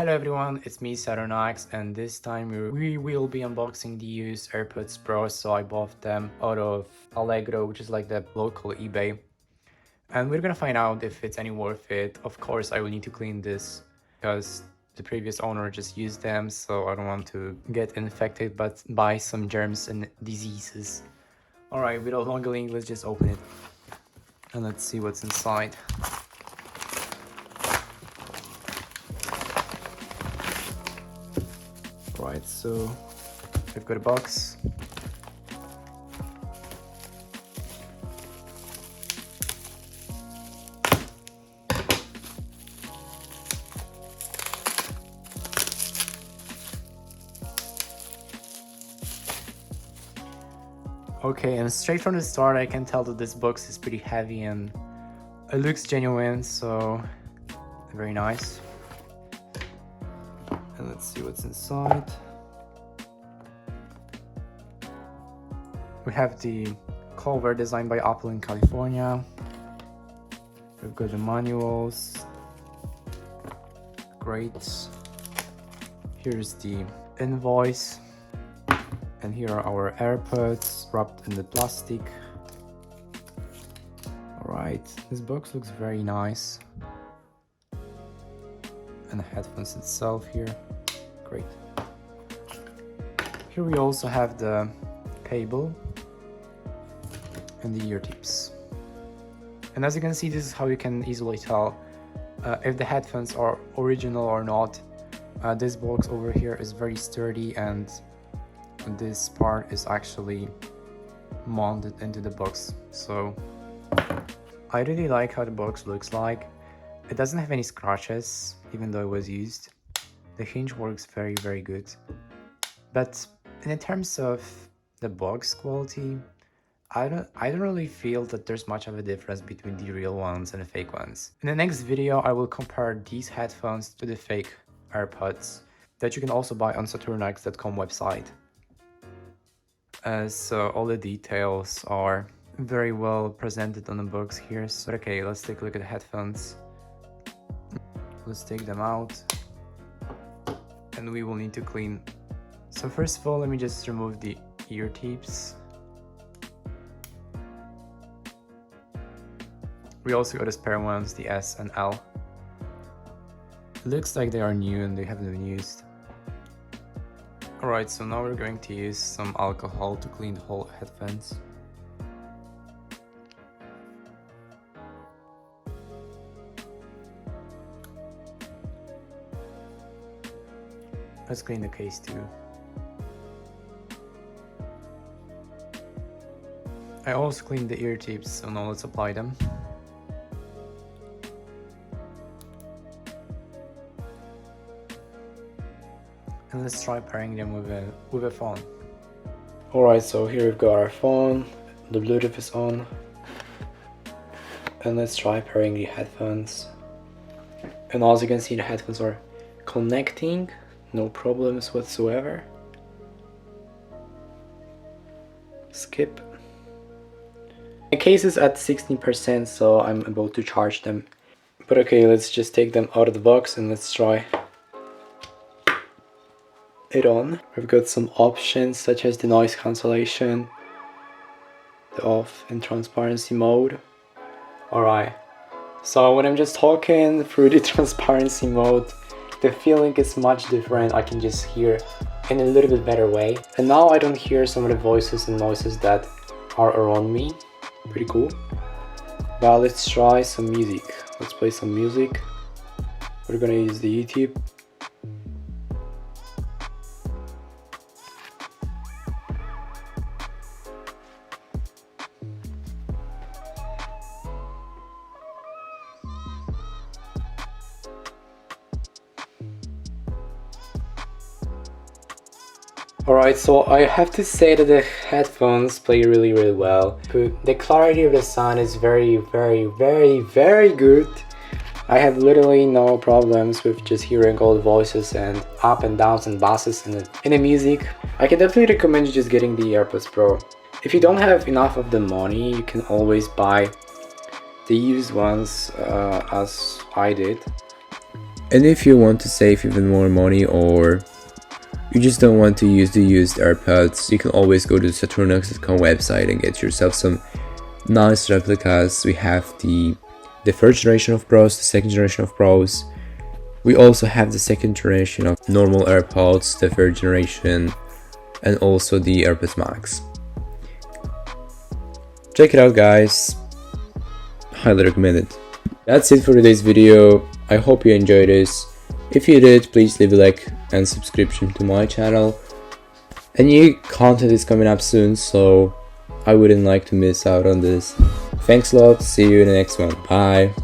Hello everyone, it's me Saturnax, and this time we will be unboxing the used AirPods Pro. So I bought them out of Allegro, which is like the local eBay, and we're gonna find out if it's any worth it. Of course I will need to clean this because the previous owner just used them, so I don't want to get infected by some germs and diseases. Alright, without longing, let's just open it and let's see what's inside. Right, so we've got a box. Okay, and straight from the start I can tell that this box is pretty heavy and it looks genuine, so very nice. And let's see what's inside. We have the cover designed by Apple in California. We've got the manuals. Great. Here's the invoice. And here are our AirPods wrapped in the plastic. Alright, this box looks very nice. And the headphones itself here. Great. Here we also have the cable and the ear tips. And as you can see, this is how you can easily tell if the headphones are original or not. This box over here is very sturdy, and this part is actually mounted into the box. So I really like how the box looks like. It doesn't have any scratches, even though it was used. The hinge works very good. But in terms of the box quality, I don't really feel that there's much of a difference between the real ones and the fake ones. In the next video, I will compare these headphones to the fake AirPods that you can also buy on saturnax.com website. So all the details are very well presented on the box here. So okay, let's take a look at the headphones. Let's take them out and we will need to clean. So first of all, let me just remove the ear tips. We also got a spare ones, the S and L. Looks like they are new and they haven't been used. Alright, so now we're going to use some alcohol to clean the whole headphones. Let's clean the case too. I also cleaned the ear tips, so now let's apply them. And let's try pairing them with a phone. Alright, so here we've got our phone, the Bluetooth is on. And let's try pairing the headphones. And as you can see, the headphones are connecting, no problems whatsoever. Skip. The case is at 16%, so I'm about to charge them. But okay, let's just take them out of the box and let's try it on. We've got some options such as the noise cancellation, the off and transparency mode. Alright, so when I'm just talking through the transparency mode, the feeling is much different. I can just hear in a little bit better way. And now I don't hear some of the voices and noises that are around me. Pretty cool. But let's try some music. Let's play some music. We're gonna use the YouTube. Alright, so I have to say that the headphones play really well. The clarity of the sound is very good. I have literally no problems with just hearing all the voices and up and downs and basses in the music. I can definitely recommend you just getting the AirPods Pro. If you don't have enough of the money, you can always buy the used ones as I did. And if you want to save even more money, or you just don't want to use the used AirPods, you can always go to the Saturnox.com website and get yourself some nice replicas. We have the first generation of Pros, the second generation of Pros. We also have the second generation of normal AirPods, the third generation, and also the AirPods Max. Check it out, guys. Highly recommend it. That's it for today's video. I hope you enjoyed this. If you did, please leave a like and subscription to my channel. And new content is coming up soon, so I wouldn't like to miss out on this. Thanks a lot. See you in the next one. Bye.